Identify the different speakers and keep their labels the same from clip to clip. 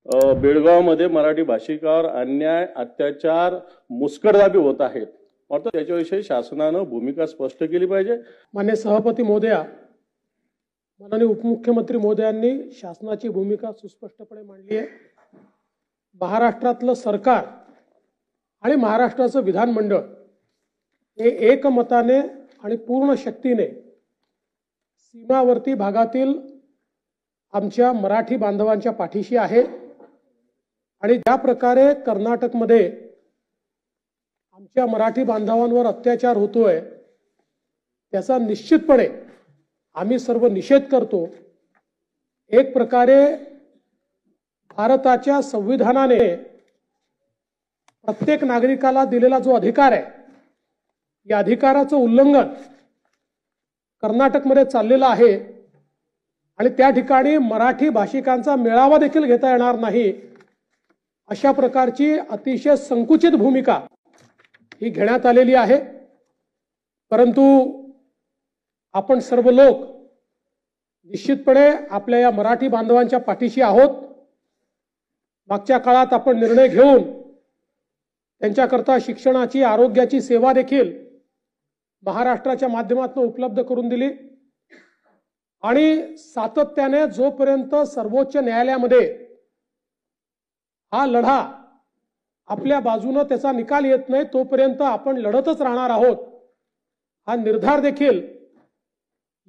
Speaker 1: बेळगावमध्ये मराठी भाषिकावर अन्याय, अत्याचार, मुस्कटदाबी होत आहेत. मात्र त्याच्याविषयी शासनानं भूमिका स्पष्ट केली पाहिजे.
Speaker 2: माननीय सभापती महोदया, माननीय उपमुख्यमंत्री महोदयांनी शासनाची भूमिका सुस्पष्टपणे मांडली आहे. महाराष्ट्रातलं सरकार आणि महाराष्ट्राचं विधानमंडळ हे एकमताने आणि पूर्ण शक्तीने सीमावर्ती भागातील आमच्या मराठी बांधवांच्या पाठीशी आहे. आणि ज्या प्रकारे कर्नाटकमध्ये आमच्या मराठी बांधवांवर अत्याचार होतोय त्याचा निश्चितपणे आम्ही सर्व निषेध करतो. एक प्रकारे भारताच्या संविधानाने प्रत्येक नागरिकाला दिलेला जो अधिकार आहे या अधिकाराचं उल्लंघन कर्नाटकमध्ये चाललेलं आहे. आणि त्या ठिकाणी मराठी भाषिकांचा मेळावा देखील घेता येणार नाही अशा प्रकारची अतिशय संकुचित भूमिका ही घेण्यात आलेली आहे. परंतु आपण सर्व लोक निश्चितपणे आपल्या या मराठी बांधवांच्या पाठीशी आहोत. मागच्या काळात आपण निर्णय घेऊन त्यांच्याकरता शिक्षणाची, आरोग्याची सेवा देखील महाराष्ट्राच्या माध्यमातून उपलब्ध करून दिली. आणि सातत्याने जोपर्यंत सर्वोच्च न्यायालयामध्ये हा लढा आपल्या बाजूने त्याचा निकाल येत नाही तोपर्यंत आपण लढतच राहणार आहोत हा निर्धार देखील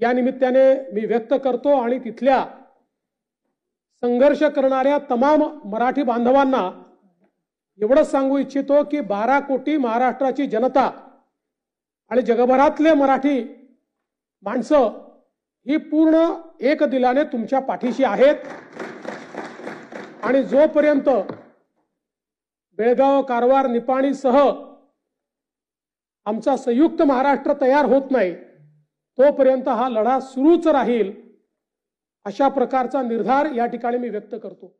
Speaker 2: या निमित्ताने मी व्यक्त करतो. आणि तिथल्या संघर्ष करणाऱ्या तमाम मराठी बांधवांना एवढंच सांगू इच्छितो की 12 कोटी महाराष्ट्राची जनता आणि जगभरातले मराठी माणसं ही पूर्ण एक दिलाने तुमच्या पाठीशी आहेत. आणि जोपर्यंत बेळगाव, कारवार, निपाणीसह आमचा संयुक्त महाराष्ट्र तयार होत नाही तोपर्यंत हा लढा सुरूच राहील अशा प्रकारचा निर्धार या ठिकाणी मी व्यक्त करतो.